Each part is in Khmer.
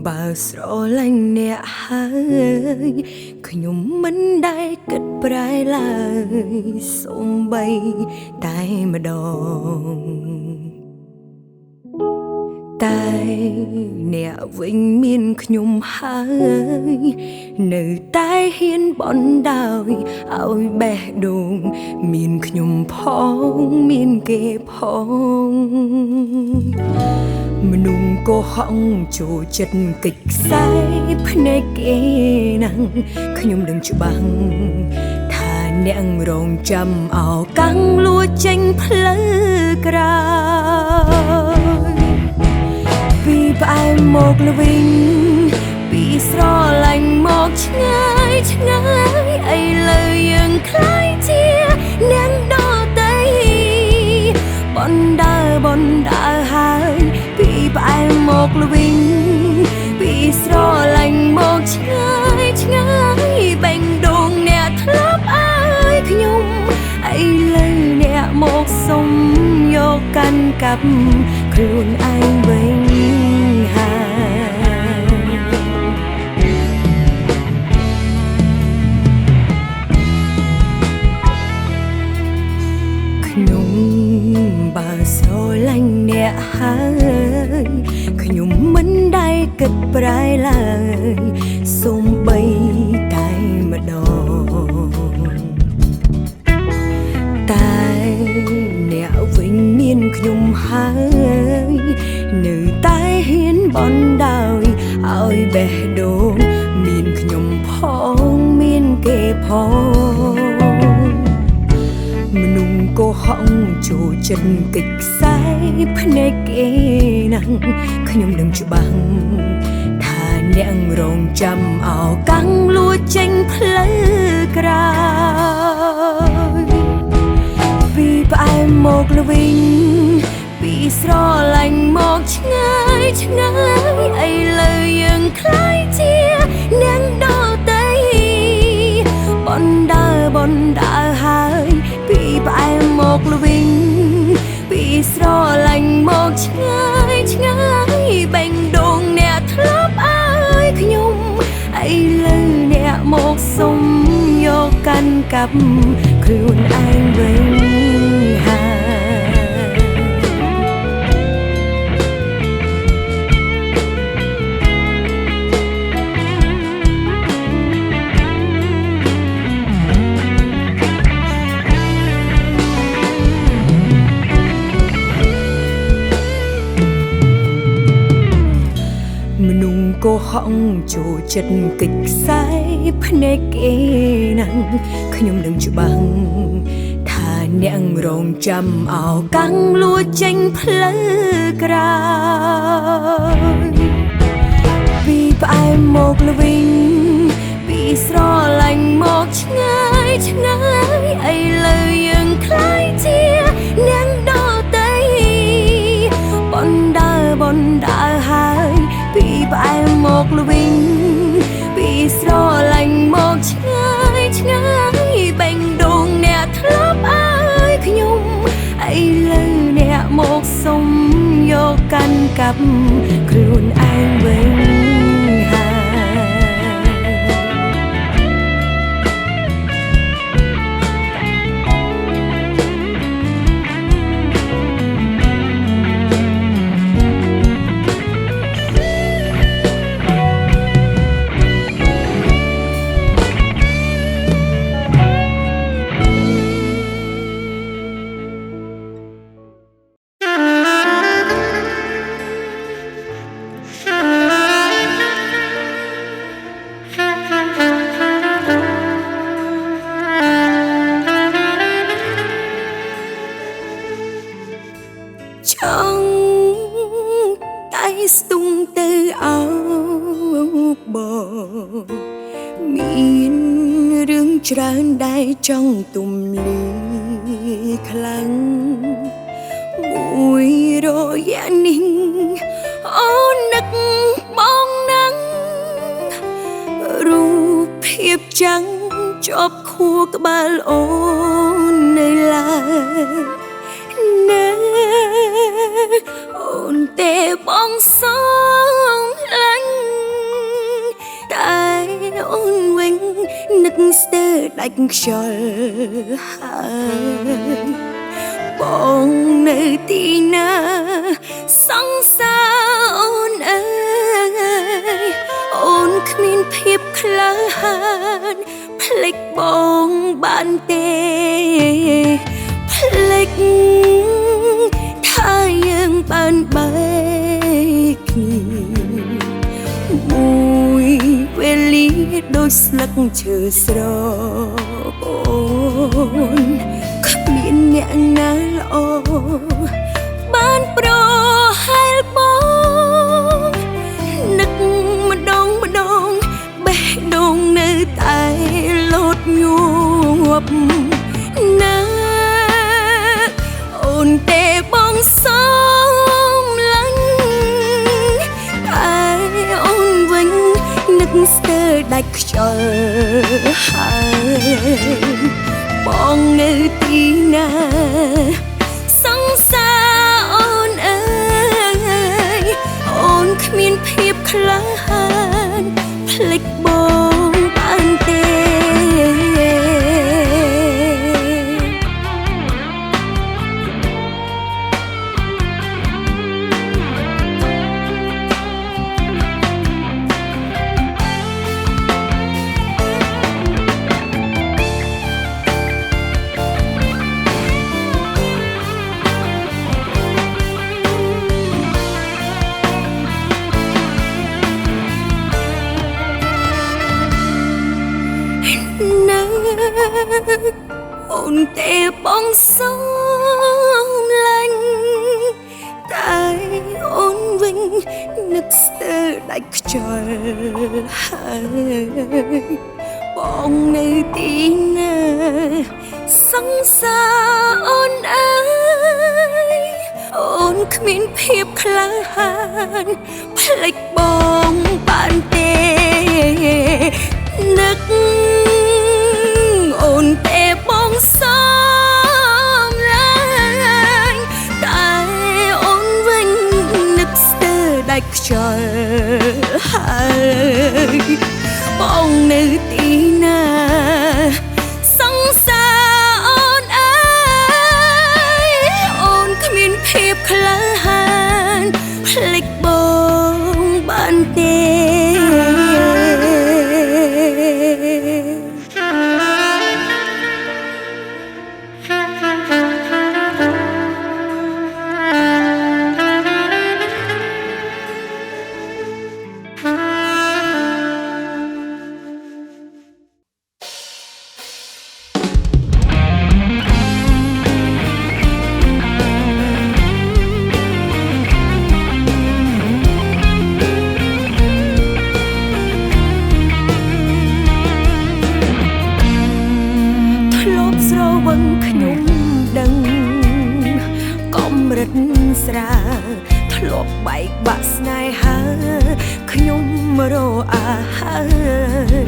បើស្រឡាញ់អ្នកហើយខ្ញុំមិនដែលគិតប្រែឡើយសូម្បីតែម្ដងតែអ្នកវិញមានខ្ញុំហើយនៅតែហ៊ានបន់ដោយឲ្យបេះដូងមានខ្ញុំផងមានគេផងមនុស្សក៏ហងចូលចិត្តកិច្ចខ្សែភ្នែកគេណាំងខ្ញុំដឹងច្បាស់ថាអ្នករងចាំអោកាំងលួចចេញផ្លូវក្រៅពីផ្អែមមកលវិញពីស្រឡាញ់មកឆ្ងាយឆ្ងាយឥឡូវយើងคล้ายជាអ្នកដទៃបណ្ដើហើយពីផ្អែមមកលវិញពីស្រឡាញ់មកឆ្ងាយឆ្ងាយបេះដូងអ្នកធ្លាប់អើយខ្ញុំឥឡូវអ្នកមកសុំយកកាន់កាប់ខ្លួនឯងវិញខ្ញុំបើស្រឡាញ់អ្នកហើយខ្ញុំមិនដែលគិតប្រែឡើយសូម្បីតែម្ដងតែអ្នកវិញមានខ្ញុំហើយនៅតែហ៊ានបន់ដោយឲ្យបេះដូងមានខ្ញុំផងមានគេផងមនុស្សក៏ហងចូលចិត្តកិច្ចខ្សែភ្នែកគេណាំងខ្ញុំដឹងច្បាស់ថាអ្នករងចាំអោកាំងលួចចេញផ្លូវក្រៅពីផ្អែមមកលវិញពីស្រឡាញ់មកឆ្ងាយឆ្ងាយឥឡូវយើងคล้ายជាអ្នកដទៃបណ្ដើហើយពីផ្អែមមកលវិញពីស្រឡាញ់មកឆ្ងាយឆ្ងាយបេះដូងអ្នកធ្លាប់អើយខ្ញុំឥឡូវអ្នកមកសុំយកកាន់កាប់ខ្លួនឯងវិញមនុស្សក៏ហងចូលចិត្តកិច្ចខ្សែភ្នែកគេណាំងខ្ញុំដឹងច្បាស់ថាអ្នករងចាំអោកាំងលួចចេញផ្លូវក្រៅពីផ្អែមមកលវិញពីស្រឡាញ់មកឆ្ងាយឆ្ងាយឥឡូវយើងคล้ายជាអ្នកដទៃបណ្ដើហើយពីផ្អែមមកលវិញពីស្រឡាញ់មកឆ្ងាយឆ្ងាយបេះដូងអ្នកធ្លាប់អើយខ្ញុំឥឡូវអ្នកមកសុំយកកាន់កាប់ខ្លួនឯងវិញចង់តែស្ទង់ទៅអោកបងមានរឿងច្រើនដែលចង់ទុំលីខ្លាំងមួយរយៈនេះអូននឹកបងណាំងរូបភាពចាំងជាប់ខួរក្បាលអូននៅឡើយណាអូនទេបងសងឡាញ់ ដាច់ខ្យល់ហើយបងនៅទីណាសង្សារអូនអើយអូនគ្មានភាពក្លាហានភ្លេចបងបានទេភ្លេចថាយើងបានបែកគ្នាមួយវេលាដូចស្លឹកឈើស្រពោនគ្មានអ្នកណាល្អបានប្រហែលបងនឹកម្ដងបេះដូងនៅតែលោតញាប់ណាអូនទេបងសំឡាញ់តែអូនវិញនឹកស្ទើរដាច់ខ្យល់ហើយបងនៅទីណាសង្សារអូនអើយអូនគ្មានភាពក្លាហានភ្លេចបងបានទេអូនទេបងសំឡាញ់តែអូនវិញនឹកស្ទើរដាច់ខ្យល់ហើយបងនៅទីណាសង្សារអូនអើយអូនគ្មានភាពក្លាហានភ្លេចបងបានទេនឹកអូនទេបងសំឡាញ់តែអូនវិញនឹកស្ទើរដាច់ខ្យល់ហើយបងនៅទីណាសង្សារអូនអើយអូនគ្មានភាពក្លាហានភ្លេចបងបានទេខ្ញុំដឹងកម្រិតស្រាធ្លាប់បែកបាក់ស្នេហាខ្ញុំរអាហើយ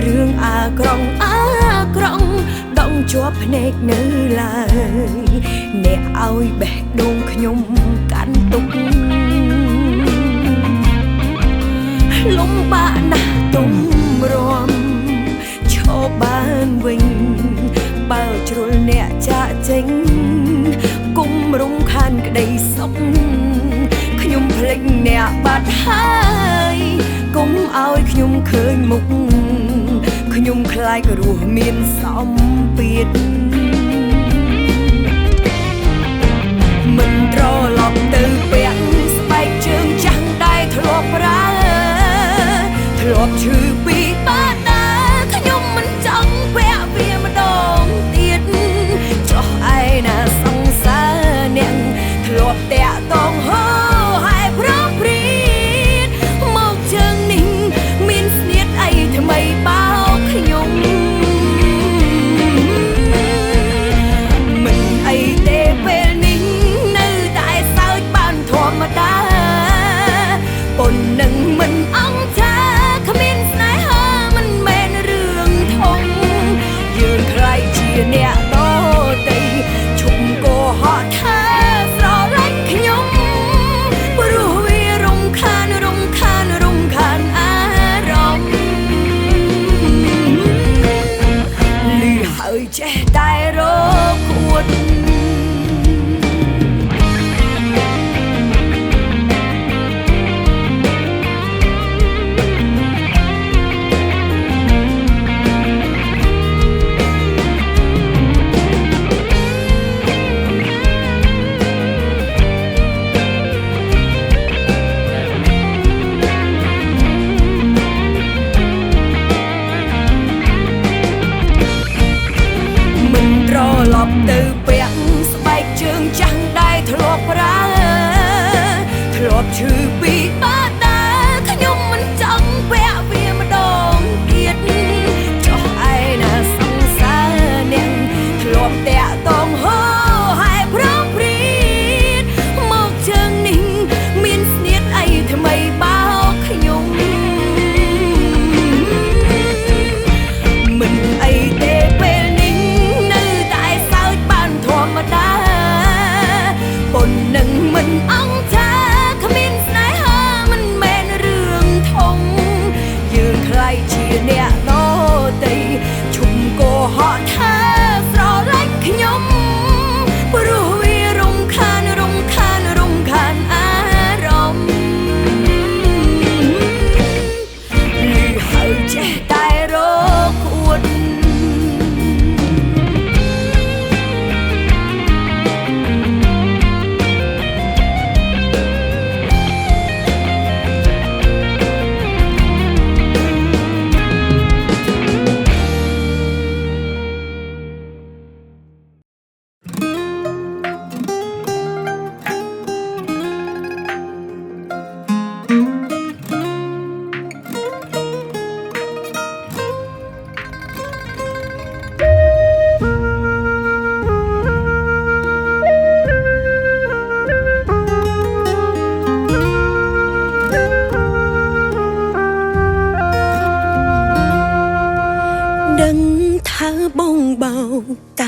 រឿងអាក្រង់ដងជាប់ភ្នែកនៅឡើយអ្នកឲ្យបេះដូងខ្ញុំកាន់ទុកលំបាកណាស់ទុំរំឈប់បានវិញបើជ្រុលអ្នកចាក់ចេញគុំរំខានក្តីសុខខ្ញុំភ្លេចអ្នកបាត់ហើយគុំឲ្យខ្ញុំឃើញមុខខ្ញុំខ្លាចរស់មានសម្ពាធមិនត្រឡប់ទៅពាក់ស្បែកជើងចាំងដែលធ្លាប់ប្រើធ្លាប់ឈឺពីបាត់តាខ្ញុំមិនចង់ពាក់វាម្ដងទៀតចុះឯណាសង្សារអ្នកធ្លាប់តាក់តងហោហើយប្រំព្រៀតមកជើងនេះមានស្នៀតអីថ្មីបោកខ្ញុំមិនអីទេពេលនេះនៅតែសើចបានធម្មតាប៉ុននឹងមិនអង្ចាគ្មានស្នេហា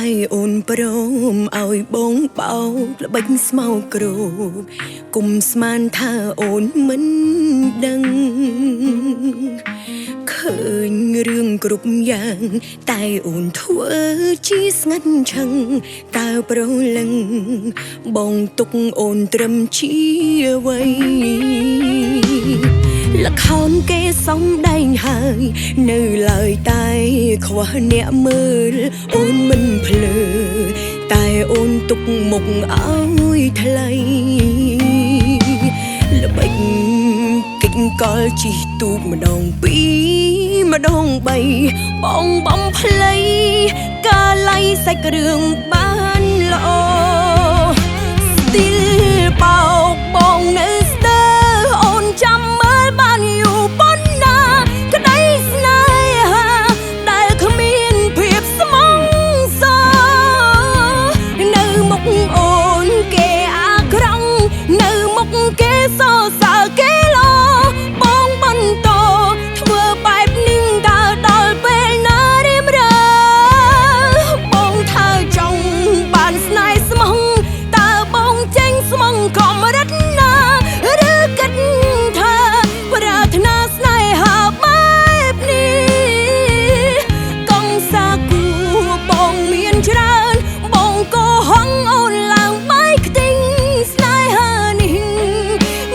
តែអូនព្រមឲ្យបងបោកល្បិចស្មោកគ្រូគុំស្មានថាអូនមិនដឹងឃើញរឿងគ្រប់យ៉ាងតែអូនធ្វើជាស្ងាត់ឆឹងតើប្រលឹងបងទុកអូនត្រឹមជាអ្វីល្ខោនគេសំដែងហើយនៅឡើយតែខ្វះអ្នកមើលអូនមិនភ្លើតែអូនទុកមុខឲ្យថ្លៃល្បិចកិច្ចកលជីទូកម្ដងពីរម្ដងបីបងបំភ្លៃកាលៃសាច់រឿងបានល្អស្ទីលបោកបងនៅស្ទើអូនចាំមើលបានយូរប៉ុណ្ណាក្តីស្នេហាដែលគ្មានភាពស្មងសនៅមុខអូនគេអាក្រង់នៅមុខគេសរសើរគេល្អបងបន្តធ្វើបែបនេះតើដល់ពេលណារៀមរើបងថាចង់បានស្នេហ៍ស្មងតើបងចេញស្មងកំរិតណាឬគិតថាប្រាថ្នាស្នេហាបែបនេះកងសាគូបងមានច្រើនបងក៏ហងអូនឡើងបាយខ្ទិញស្នេហានេះ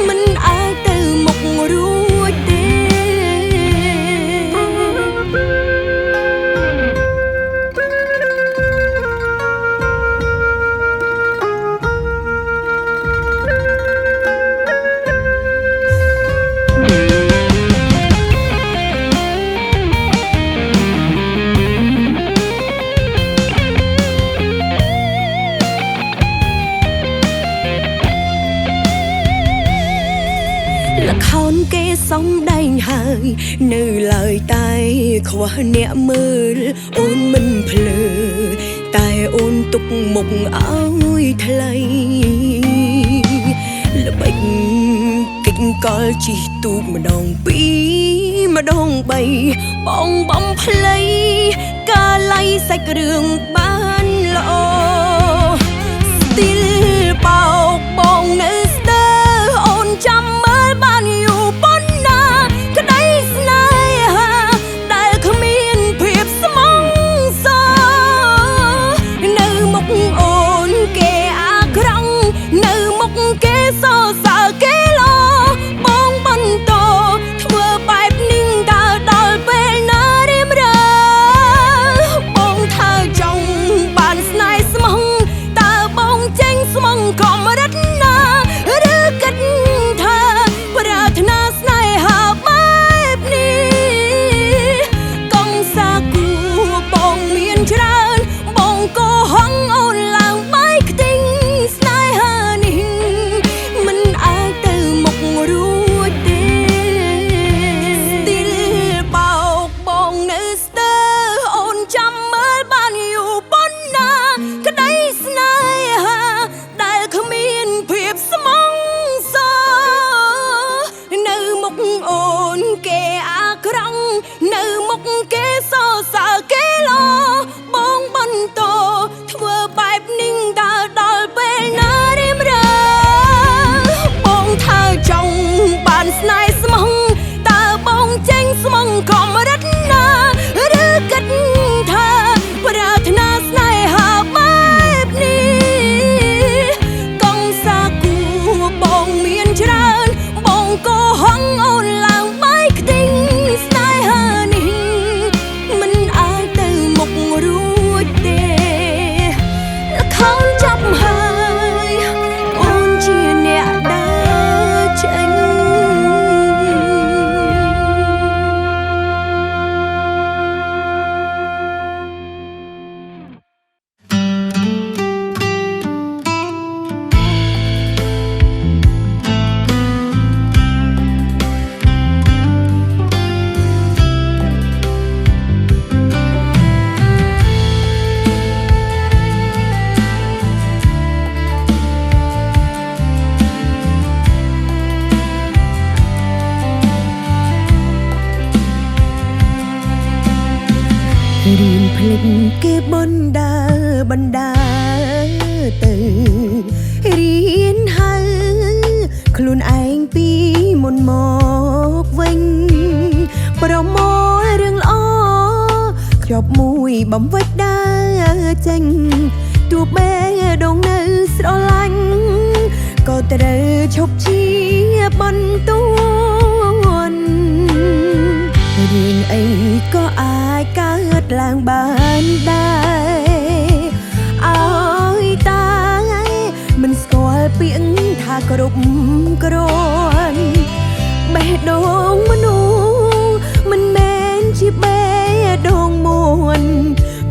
មិនអាចទៅមុខរួចទេល្ខោនគេសំដែងហើយនៅឡើយតែខ្វះអ្នកមើលអូនមិនភ្លើតែអូនទុកមុខឲ្យថ្លៃល្បិចកិច្ចកលជីទូកម្ដងពីរម្ដងបីបងបំភ្លៃកាលៃសាច់រឿងបានល្អស្ទីលបោកបងនៅស្ទើអូនចាំមើលបានយូរប៉ុណ្ណាក្តីស្នេហាដែលគ្មានភាពស្មងសនៅមុខអូនគេអាក្រង់នៅមុខគេសរសើរគេល្អបងបន្តធ្វើបែបនេះតើដល់ពេលណារៀមរើបងថាចង់បានស្នេហ៍ស្មងតើបងចេញស្មងកំរិតណាឬគិតថាប្រាថ្នាស្នេហាបែបនេះកងសាគូបងមានច្រើនបងក៏ហងអូនឡើងបាយខ្ទិញស្នេហានេះមិនអាចទៅមុខរួចទេស្ទីលបោកបងនៅស្ទើអូនចាំមើលបានយូរប៉ុណ្ណាក្តីស្នេហាដែលគ្មាន ភ្លេចគេបណ្ដាទៅរៀនហើយខ្លួនឯងពីមុនមកវិញប្រមូលរឿងល្អខ្ជាប់មួយបំវិចដើរចេញទោះបេះដូងនៅស្រឡាញ់ក៏ត្រូវឈប់ជាបន្ទួនរឿងអីក៏អាចកើតឡើងបានដែរឲ្យតាមិនស្គាល់ពាក្យថាគ្រប់គ្រាន់បេះដូងមនុស្សមិនមែនជាបេះដូងមួន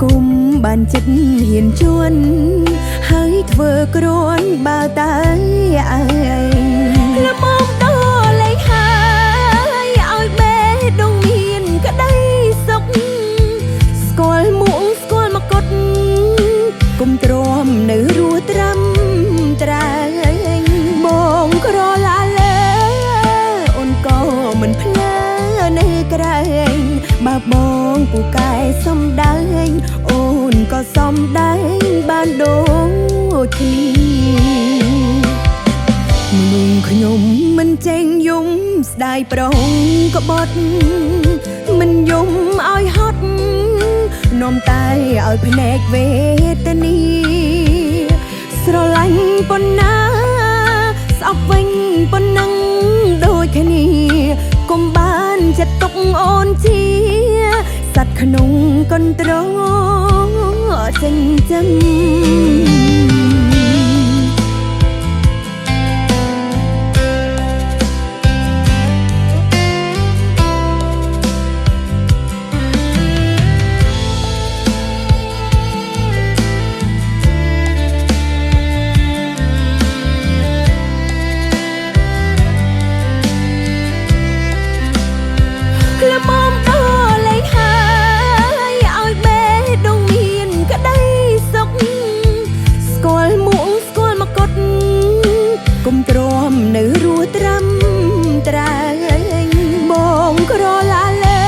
គុំបានចិត្តហ៊ានជន់ហើយធ្វើគ្រាន់បើតែឯងល្មមដល់លេងហើយឲ្យបេះដូងមានក្តីសុខស្គាល់មួងស្គាល់មកុដគុំទ្រាំនៅរស់ត្រាំត្រែងបងក្រឡាលើអូនក៏មិនភ្លើនៅក្រែងបើបងពូកែសំដែងអូនក៏សំដែងបានដូចគ្នាមនុស្សខ្ញុំមិនចេញយំស្ដាយប្រុងក្បត់មិនយំឲ្យហត់នាំតែឲ្យភ្នែកវេទនាស្រឡាញ់ប៉ុណ្ណាស្អប់វិញប៉ុណ្ណឹងដូចគ្នាកុំបានចិត្តទុកអូនជាសត្វក្នុងកន្ត្រងចិញ្ចឹមល្មមដល់លេងហើយឲ្យបេះដូងមានក្តីសុខស្គាល់មួងស្គាល់មកុដគុំទ្រាំនៅរស់ត្រាំត្រែងបងក្រឡាលើ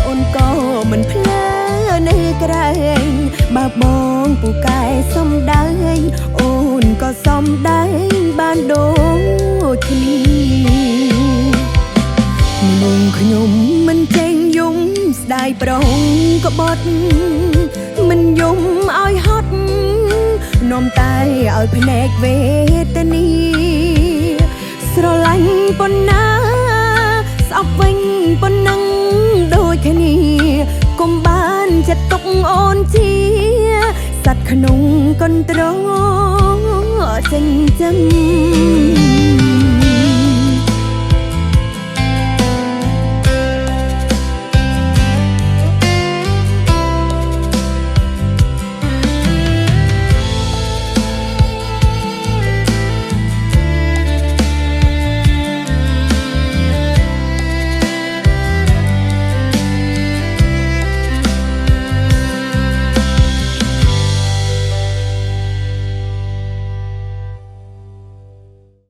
អូនក៏មិនភ្លើនៅក្រែងបើបងពូកែសំដែងអូនក៏សំដែងបានដូចគ្នាមនុស្សខ្ញុំមិនចេញយំស្ដាយប្រុងក្បត់មិនយំឲ្យហត់នាំតែឲ្យភ្នែកវេទនាស្រឡាញ់ប៉ុណ្ណាស្អប់វិញប៉ុណ្ណឹងដូចគ្នាកុំបានចិត្តទុកអូនជាសត្វក្នុងកន្ត្រងចិញ្ចឹម